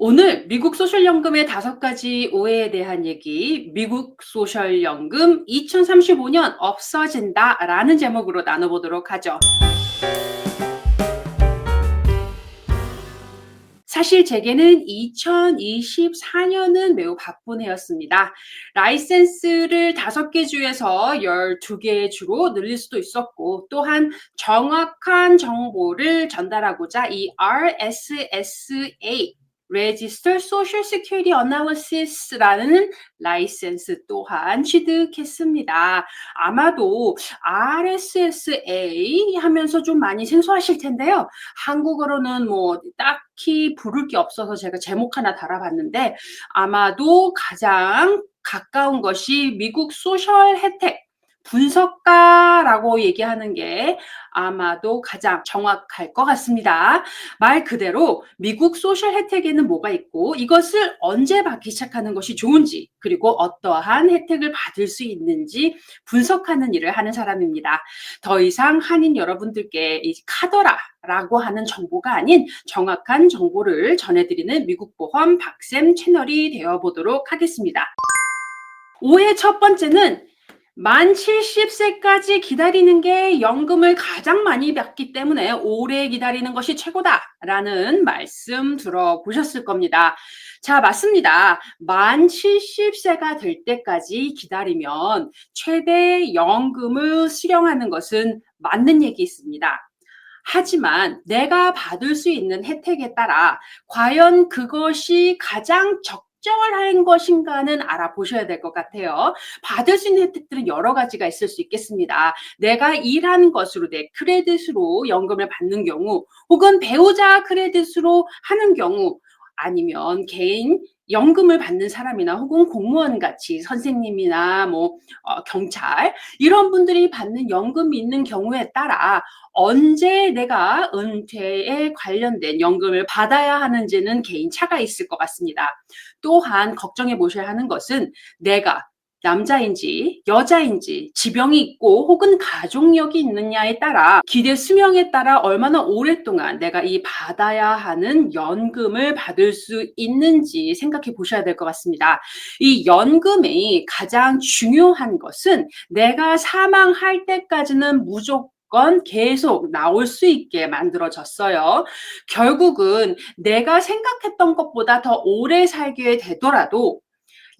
오늘 미국 소셜연금의 5가지 오해에 대한 얘기, 미국 소셜연금 2035년 없어진다라는 제목으로 나눠보도록 하죠. 사실 제게는 2024년은 매우 바쁜 해였습니다. 라이센스를 5개 주에서 12개의 주로 늘릴 수도 있었고, 또한 정확한 정보를 전달하고자 이 RSSA Register Social Security Analysis라는 라이센스 또한 취득했습니다. 아마도 RSSA 하면서 좀 많이 생소하실 텐데요. 한국어로는 뭐 딱히 부를 게 없어서 제가 제목 하나 달아봤는데, 아마도 가장 가까운 것이 미국 소셜 혜택 분석가라고 얘기하는 게 아마도 가장 정확할 것 같습니다. 말 그대로 미국 소셜 혜택에는 뭐가 있고 이것을 언제 받기 시작하는 것이 좋은지, 그리고 어떠한 혜택을 받을 수 있는지 분석하는 일을 하는 사람입니다. 더 이상 한인 여러분들께 이 카더라라고 하는 정보가 아닌 정확한 정보를 전해드리는 미국 보험 박쌤 채널이 되어보도록 하겠습니다. 오해 첫 번째는 만 70세까지 기다리는 게 연금을 가장 많이 받기 때문에 오래 기다리는 것이 최고다라는 말씀 들어보셨을 겁니다. 자, 맞습니다. 만 70세가 될 때까지 기다리면 최대 연금을 수령하는 것은 맞는 얘기 있습니다. 하지만 내가 받을 수 있는 혜택에 따라 과연 그것이 가장 적절한 것인가는 알아보셔야 될 것 같아요. 받을 수 있는 혜택들은 여러 가지가 있을 수 있겠습니다. 내가 일하는 것으로 내 크레딧으로 연금을 받는 경우, 혹은 배우자 크레딧으로 하는 경우, 아니면 개인 연금을 받는 사람이나 혹은 공무원 같이 선생님이나 경찰 이런 분들이 받는 연금이 있는 경우에 따라 언제 내가 은퇴에 관련된 연금을 받아야 하는지는 개인 차가 있을 것 같습니다. 또한 걱정해 보셔야 하는 것은 내가 남자인지 여자인지 지병이 있고 혹은 가족력이 있느냐에 따라 기대 수명에 따라 얼마나 오랫동안 내가 이 받아야 하는 연금을 받을 수 있는지 생각해 보셔야 될 것 같습니다. 이 연금의 가장 중요한 것은 내가 사망할 때까지는 무조건 계속 나올 수 있게 만들어졌어요. 결국은 내가 생각했던 것보다 더 오래 살게 되더라도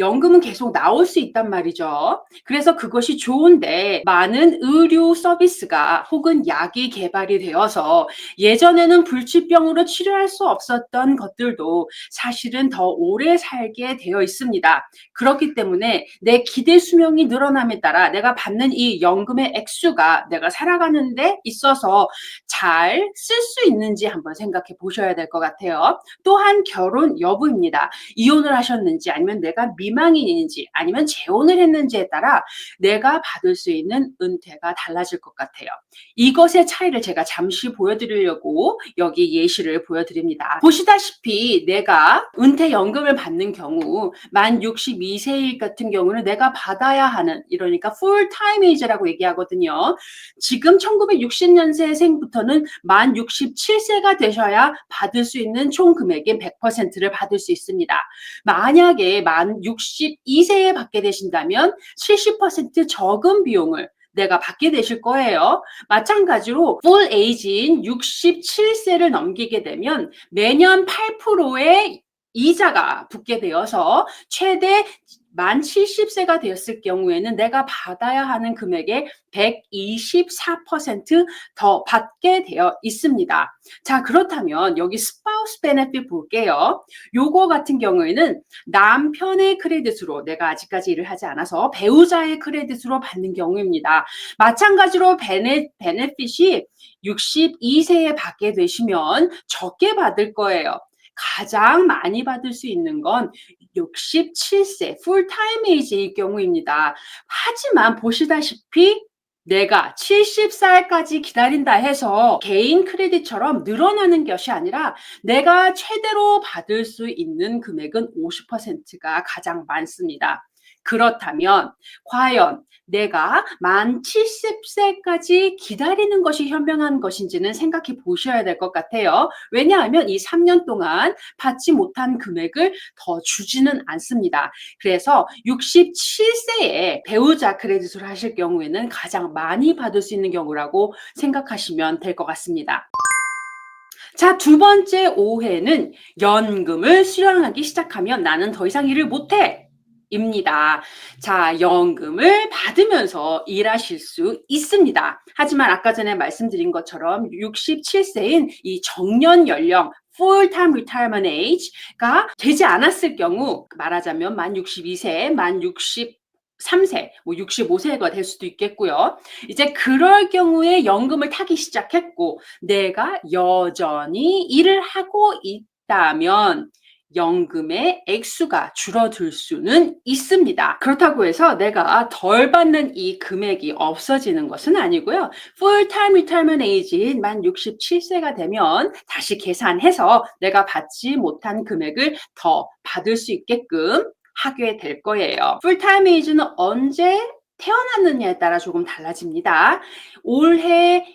연금은 계속 나올 수 있단 말이죠. 그래서 그것이 좋은데, 많은 의료 서비스가 혹은 약이 개발이 되어서 예전에는 불치병으로 치료할 수 없었던 것들도 사실은 더 오래 살게 되어 있습니다. 그렇기 때문에 내 기대 수명이 늘어남에 따라 내가 받는 이 연금의 액수가 내가 살아가는 데 있어서 잘 쓸 수 있는지 한번 생각해 보셔야 될 것 같아요. 또한 결혼 여부입니다. 이혼을 하셨는지 아니면 내가 미망인인지 아니면 재혼을 했는지에 따라 내가 받을 수 있는 은퇴가 달라질 것 같아요. 이것의 차이를 제가 잠시 보여드리려고 여기 예시를 보여드립니다. 보시다시피 내가 은퇴연금을 받는 경우 만 62세 같은 경우는 내가 받아야 하는, 이러니까 풀타임 에이지라고 얘기하거든요. 지금 1960년생부터는 만 67세가 되셔야 받을 수 있는 총 금액의 100%를 받을 수 있습니다. 만약에 만 62세에 받게 되신다면 70% 적은 비용을 내가 받게 되실 거예요. 마찬가지로 풀 에이지인 67세를 넘기게 되면 매년 8%의 이자가 붙게 되어서 최대 만 70세가 되었을 경우에는 내가 받아야 하는 금액의 124%더 받게 되어 있습니다. 자, 그렇다면 여기 스파우스 베네핏 볼게요. 요거 같은 경우에는 남편의 크레딧으로, 내가 아직까지 일을 하지 않아서 배우자의 크레딧으로 받는 경우입니다. 마찬가지로 베네핏이 62세에 받게 되시면 적게 받을 거예요. 가장 많이 받을 수 있는 건 67세 풀타임 에이지일 경우입니다. 하지만 보시다시피 내가 70살까지 기다린다 해서 개인 크레딧처럼 늘어나는 것이 아니라 내가 최대로 받을 수 있는 금액은 50%가 가장 많습니다. 그렇다면 과연 내가 만 70세까지 기다리는 것이 현명한 것인지는 생각해 보셔야 될 것 같아요. 왜냐하면 이 3년 동안 받지 못한 금액을 더 주지는 않습니다. 그래서 67세에 배우자 크레딧을 하실 경우에는 가장 많이 받을 수 있는 경우라고 생각하시면 될 것 같습니다. 자, 두 번째 오해는 연금을 수령하기 시작하면 나는 더 이상 일을 못해. 입니다. 자, 연금을 받으면서 일하실 수 있습니다. 하지만 아까 전에 말씀드린 것처럼 67세인 이 정년 연령 full-time retirement age가 되지 않았을 경우 말하자면 만 62세, 만 63세, 뭐 65세가 될 수도 있겠고요. 이제 그럴 경우에 연금을 타기 시작했고 내가 여전히 일을 하고 있다면 연금의 액수가 줄어들 수는 있습니다. 그렇다고 해서 내가 덜 받는 이 금액이 없어지는 것은 아니고요. 풀타임 리타이먼트 에이지인 만 67세가 되면 다시 계산해서 내가 받지 못한 금액을 더 받을 수 있게끔 하게 될 거예요. 풀타임 에이지는 언제 태어났느냐에 따라 조금 달라집니다. 올해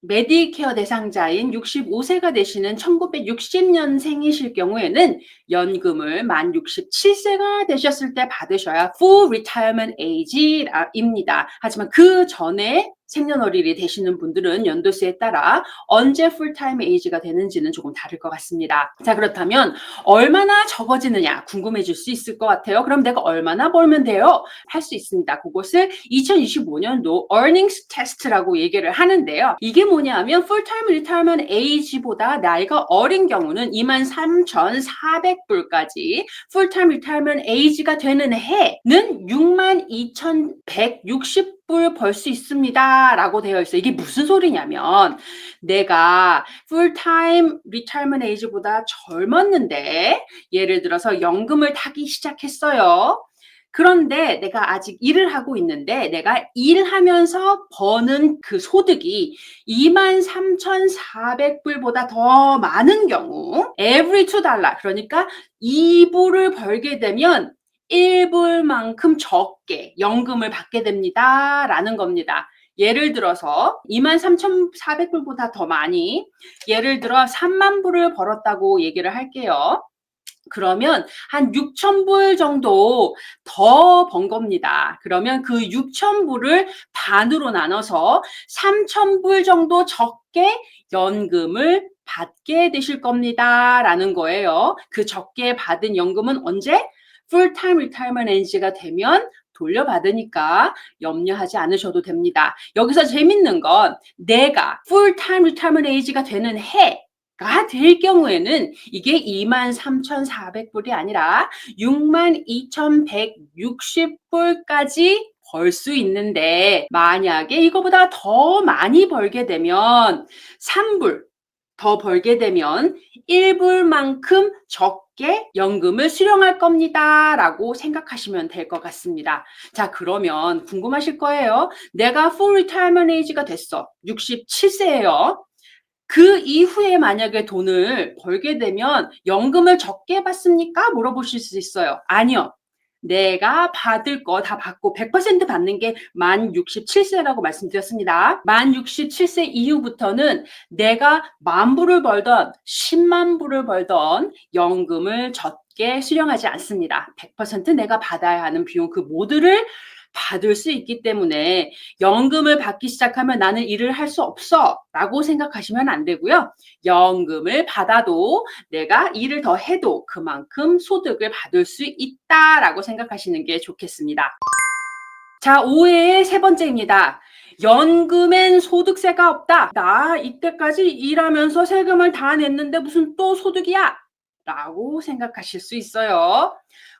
메디케어 대상자인 65세가 되시는 1960년생이실 경우에는 연금을 만 67세가 되셨을 때 받으셔야 full retirement age입니다. 하지만 그 전에 생년월일이 되시는 분들은 연도수에 따라 언제 풀타임 에이지가 되는지는 조금 다를 것 같습니다. 자, 그렇다면 얼마나 적어지느냐 궁금해질 수 있을 것 같아요. 그럼 내가 얼마나 벌면 돼요? 할 수 있습니다. 그것을 2025년도 earnings test라고 얘기를 하는데요. 이게 뭐냐면 풀타임 리타이먼트 에이지보다 나이가 어린 경우는 23,400불까지 풀타임 리타이먼트 에이지가 되는 해는 62,160불 벌 수 있습니다 라고 되어 있어요. 이게 무슨 소리냐면 내가 풀타임 리타이먼트 에이지보다 젊었는데 예를 들어서 연금을 타기 시작했어요. 그런데 내가 아직 일을 하고 있는데 내가 일하면서 버는 그 소득이 23,400불보다 더 많은 경우 every $2 그러니까 2불을 벌게 되면 1불만큼 적게 연금을 받게 됩니다 라는 겁니다. 예를 들어서 23,400불보다 더 많이 예를 들어 3만 불을 벌었다고 얘기를 할게요. 그러면 한 6,000불 정도 더 번 겁니다. 그러면 그 6,000불을 반으로 나눠서 3,000불 정도 적게 연금을 받게 되실 겁니다 라는 거예요. 그 적게 받은 연금은 언제? 풀타임 리타이먼트 에이지가 되면 돌려받으니까 염려하지 않으셔도 됩니다. 여기서 재밌는 건 내가 풀타임 리타이먼트 에이지가 되는 해가 될 경우에는 이게 23,400불이 아니라 62,160불까지 벌 수 있는데 만약에 이거보다 더 많이 벌게 되면 3불 더 벌게 되면 1불만큼 적게 연금을 수령할 겁니다 라고 생각하시면 될 것 같습니다. 자, 그러면 궁금하실 거예요. 내가 full retirement age가 됐어. 67세예요. 그 이후에 만약에 돈을 벌게 되면 연금을 적게 받습니까? 물어보실 수 있어요. 아니요. 내가 받을 거 다 받고 100% 받는 게 만 67세라고 말씀드렸습니다. 만 67세 이후부터는 내가 10,000불을 벌던 10만 불을 벌던 연금을 적게 수령하지 않습니다. 100% 내가 받아야 하는 비용 그 모두를 받을 수 있기 때문에 연금을 받기 시작하면 나는 일을 할 수 없어 라고 생각하시면 안 되고요. 연금을 받아도 내가 일을 더 해도 그만큼 소득을 받을 수 있다라고 생각하시는 게 좋겠습니다. 자, 오해의 세 번째입니다. 연금엔 소득세가 없다. 나 이때까지 일하면서 세금을 다 냈는데 무슨 또 소득이야? 라고 생각하실 수 있어요.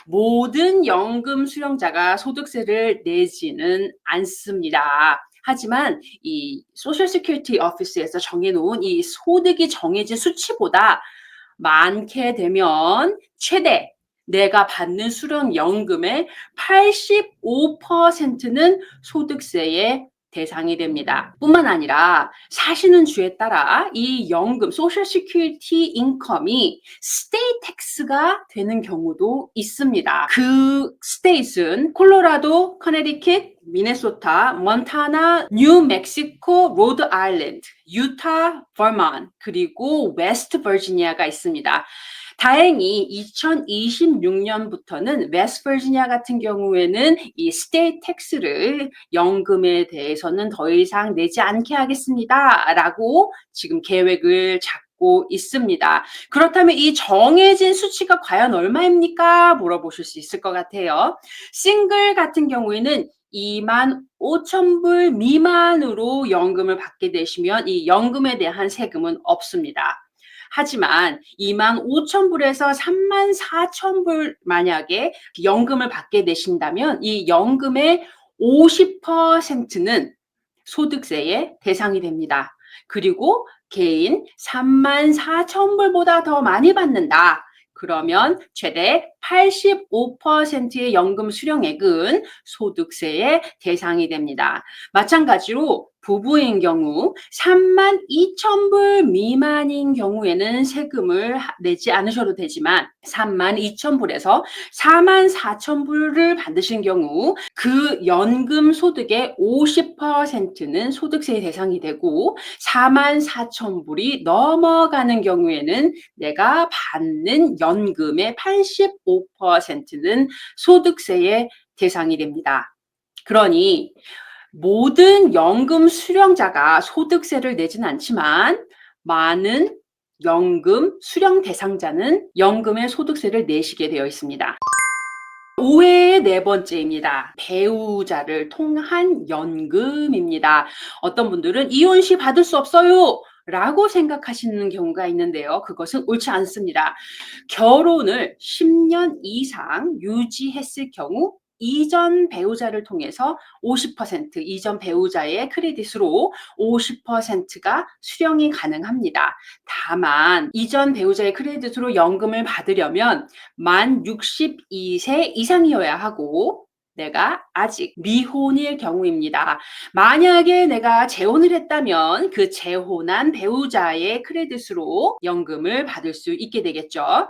모든 연금 수령자가 소득세를 내지는 않습니다. 하지만 이 소셜 시큐리티 오피스에서 정해놓은 이 소득이 정해진 수치보다 많게 되면 최대 내가 받는 수령 연금의 85%는 소득세에 대상이 됩니다. 뿐만 아니라 사시는 주에 따라 이 연금, 소셜 시큐리티 인컴이 스테이트 텍스가 되는 경우도 있습니다. 그 스테이트는 콜로라도, 커네티cut, 미네소타, 몬타나, 뉴멕시코, 로드 아일랜드, 유타, 버먼트, 그리고 웨스트 버지니아가 있습니다. 다행히 2026년부터는 웨스트 버지니아 같은 경우에는 이 스테이트 텍스를 연금에 대해서는 더 이상 내지 않게 하겠습니다. 라고 지금 계획을 잡고 있습니다. 그렇다면 이 정해진 수치가 과연 얼마입니까? 물어보실 수 있을 것 같아요. 싱글 같은 경우에는 25,000불 미만으로 연금을 받게 되시면 이 연금에 대한 세금은 없습니다. 하지만 25,000불에서 34,000불 만약에 연금을 받게 되신다면 이 연금의 50%는 소득세의 대상이 됩니다. 그리고 개인 34,000불보다 더 많이 받는다. 그러면 최대 85%의 연금 수령액은 소득세의 대상이 됩니다. 마찬가지로 부부인 경우 32,000불 미만인 경우에는 세금을 내지 않으셔도 되지만 32,000불에서 44,000불을 받으신 경우 그 연금 소득의 50%는 소득세의 대상이 되고 44,000불이 넘어가는 경우에는 내가 받는 연금의 85%는 소득세의 대상이 됩니다. 그러니 모든 연금 수령자가 소득세를 내지는 않지만 많은 연금 수령 대상자는 연금의 소득세를 내시게 되어 있습니다. 오해의 네 번째입니다. 배우자를 통한 연금입니다. 어떤 분들은 이혼 시 받을 수 없어요 라고 생각하시는 경우가 있는데요. 그것은 옳지 않습니다. 결혼을 10년 이상 유지했을 경우 이전 배우자를 통해서 50%, 이전 배우자의 크레딧으로 50%가 수령이 가능합니다. 다만 이전 배우자의 크레딧으로 연금을 받으려면 만 62세 이상이어야 하고 내가 아직 미혼일 경우입니다. 만약에 내가 재혼을 했다면 그 재혼한 배우자의 크레딧으로 연금을 받을 수 있게 되겠죠.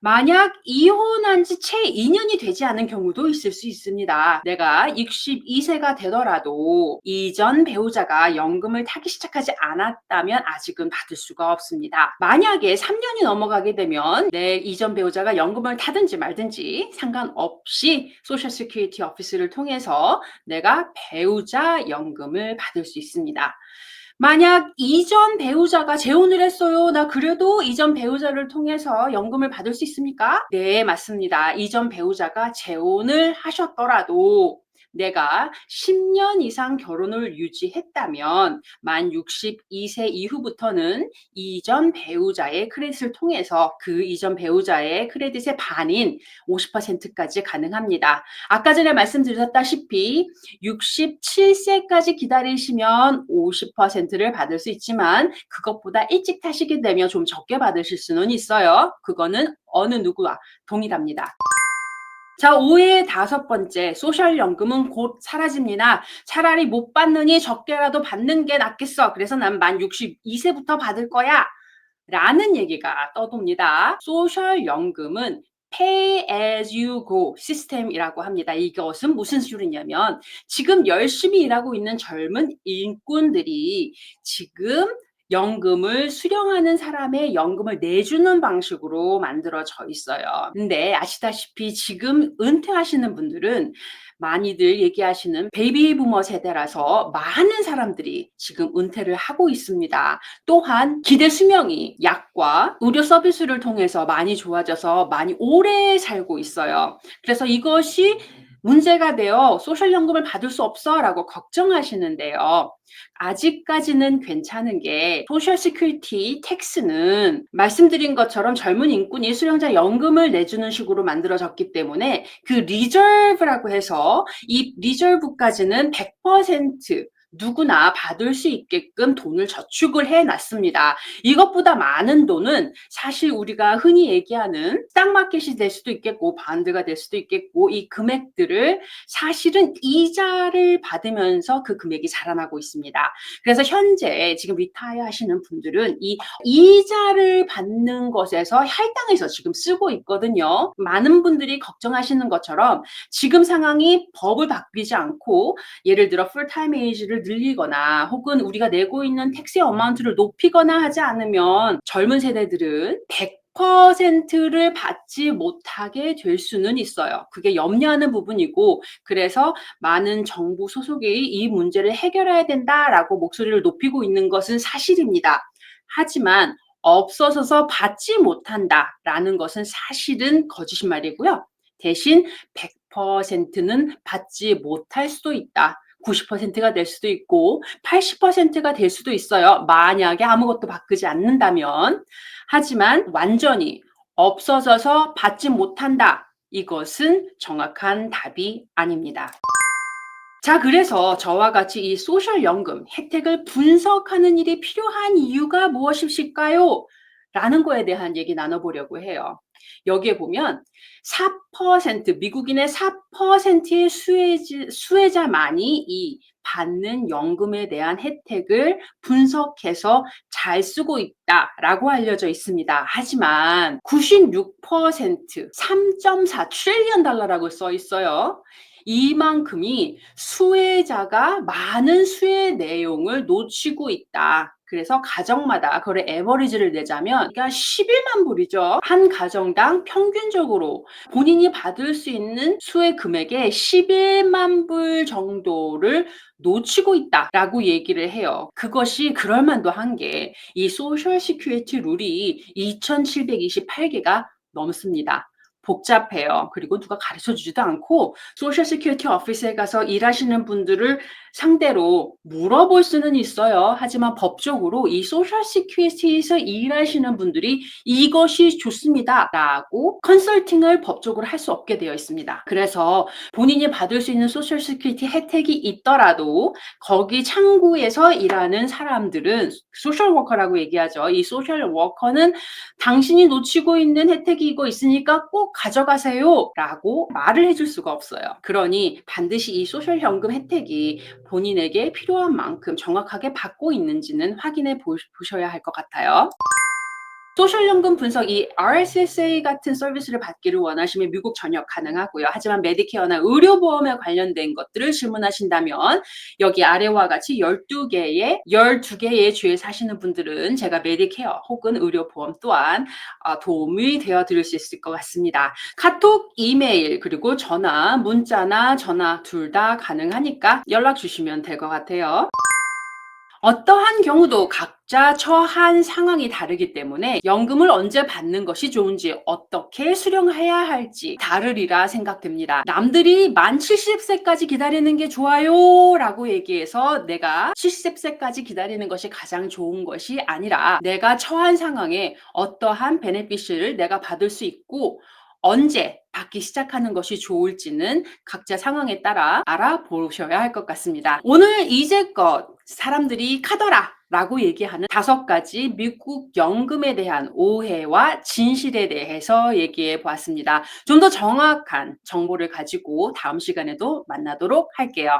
만약 이혼한 지 채 2년이 되지 않은 경우도 있을 수 있습니다. 내가 62세가 되더라도 이전 배우자가 연금을 타기 시작하지 않았다면 아직은 받을 수가 없습니다. 만약에 3년이 넘어가게 되면 내 이전 배우자가 연금을 타든지 말든지 상관없이 소셜 시큐리티 오피스를 통해서 내가 배우자 연금을 받을 수 있습니다. 만약 이전 배우자가 재혼을 했어요. 나 그래도 이전 배우자를 통해서 연금을 받을 수 있습니까? 네, 맞습니다. 이전 배우자가 재혼을 하셨더라도 내가 10년 이상 결혼을 유지했다면 만 62세 이후부터는 이전 배우자의 크레딧을 통해서 그 이전 배우자의 크레딧의 반인 50%까지 가능합니다. 아까 전에 말씀드렸다시피 67세까지 기다리시면 50%를 받을 수 있지만 그것보다 일찍 타시게 되면 좀 적게 받으실 수는 있어요. 그거는 어느 누구와 동일합니다. 자, 오해의 다섯 번째, 소셜연금은 곧 사라집니다. 차라리 못 받느니 적게라도 받는 게 낫겠어. 그래서 난 만 62세부터 받을 거야. 라는 얘기가 떠돕니다. 소셜연금은 Pay as you go 시스템이라고 합니다. 이것은 무슨 소리냐면 지금 열심히 일하고 있는 젊은 일꾼들이 지금 연금을 수령하는 사람의 연금을 내주는 방식으로 만들어져 있어요. 근데 아시다시피 지금 은퇴하시는 분들은 많이들 얘기하시는 베이비 부머 세대라서 많은 사람들이 지금 은퇴를 하고 있습니다. 또한 기대 수명이 약과 의료 서비스를 통해서 많이 좋아져서 많이 오래 살고 있어요. 그래서 이것이 문제가 되어 소셜연금을 받을 수 없어 라고 걱정하시는데요. 아직까지는 괜찮은 게 소셜 시큐리티 텍스는 말씀드린 것처럼 젊은 인권이 수령자 연금을 내주는 식으로 만들어졌기 때문에 그 리저브라고 해서 이 리저브까지는 100% 누구나 받을 수 있게끔 돈을 저축을 해 놨습니다. 이것보다 많은 돈은 사실 우리가 흔히 얘기하는 스탁마켓이 될 수도 있겠고 펀드가 될 수도 있겠고, 이 금액들을 사실은 이자를 받으면서 그 금액이 자라나고 있습니다. 그래서 현재 지금 리타이어 하시는 분들은 이 이자를 받는 것에서 할당해서 지금 쓰고 있거든요. 많은 분들이 걱정하시는 것처럼 지금 상황이 법을 바뀌지 않고 예를 들어 풀타임 에이지를 늘리거나 혹은 우리가 내고 있는 텍스의 어마운트를 높이거나 하지 않으면 젊은 세대들은 100%를 받지 못하게 될 수는 있어요. 그게 염려하는 부분이고, 그래서 많은 정부 소속이 이 문제를 해결해야 된다라고 목소리를 높이고 있는 것은 사실입니다. 하지만 없어서서 받지 못한다라는 것은 사실은 거짓말이고요. 대신 100%는 받지 못할 수도 있다. 90%가 될 수도 있고 80%가 될 수도 있어요. 만약에 아무것도 바꾸지 않는다면. 하지만 완전히 없어져서 받지 못한다. 이것은 정확한 답이 아닙니다. 자, 그래서 저와 같이 이 소셜연금 혜택을 분석하는 일이 필요한 이유가 무엇일까요? 라는 거에 대한 얘기 나눠보려고 해요. 여기에 보면 4%, 미국인의 4%의 수혜자만이 이 받는 연금에 대한 혜택을 분석해서 잘 쓰고 있다라고 알려져 있습니다. 하지만 96%, 3.4 트릴리언 달러라고 써 있어요. 이만큼이 수혜자가 많은 수혜 내용을 놓치고 있다. 그래서 가정마다 그걸 에버리지를 내자면 그러니까 11만 불이죠. 한 가정당 평균적으로 본인이 받을 수 있는 수혜 금액의 11만 불 정도를 놓치고 있다라고 얘기를 해요. 그것이 그럴 만도 한 게 이 소셜 시큐리티 룰이 2,728개가 넘습니다. 복잡해요. 그리고 누가 가르쳐 주지도 않고 소셜 시큐리티 오피스에 가서 일하시는 분들을 상대로 물어볼 수는 있어요. 하지만 법적으로 이 소셜 시큐리티에서 일하시는 분들이 이것이 좋습니다라고 컨설팅을 법적으로 할 수 없게 되어 있습니다. 그래서 본인이 받을 수 있는 소셜 시큐리티 혜택이 있더라도 거기 창구에서 일하는 사람들은 소셜 워커라고 얘기하죠. 이 소셜 워커는 당신이 놓치고 있는 혜택이 이거 있으니까 꼭 가져가세요 라고 말을 해줄 수가 없어요. 그러니 반드시 이 소셜연금 혜택이 본인에게 필요한 만큼 정확하게 받고 있는지는 확인해 보셔야 할 것 같아요. 소셜연금 분석, 이 RSSA 같은 서비스를 받기를 원하시면 미국 전역 가능하고요. 하지만 메디케어나 의료보험에 관련된 것들을 질문하신다면 여기 아래와 같이 12개의 주에 사시는 분들은 제가 메디케어 혹은 의료보험 또한 도움이 되어 드릴 수 있을 것 같습니다. 카톡, 이메일, 그리고 전화, 문자나 전화 둘 다 가능하니까 연락 주시면 될 것 같아요. 어떠한 경우도 각자 처한 상황이 다르기 때문에 연금을 언제 받는 것이 좋은지, 어떻게 수령해야 할지 다르리라 생각됩니다. 남들이 만 70세까지 기다리는 게 좋아요 라고 얘기해서 내가 70세까지 기다리는 것이 가장 좋은 것이 아니라 내가 처한 상황에 어떠한 베네피시를 내가 받을 수 있고 언제 받기 시작하는 것이 좋을지는 각자 상황에 따라 알아보셔야 할 것 같습니다. 오늘 이제껏 사람들이 카더라 라고 얘기하는 5가지 미국 연금에 대한 오해와 진실에 대해서 얘기해 보았습니다. 좀 더 정확한 정보를 가지고 다음 시간에도 만나도록 할게요.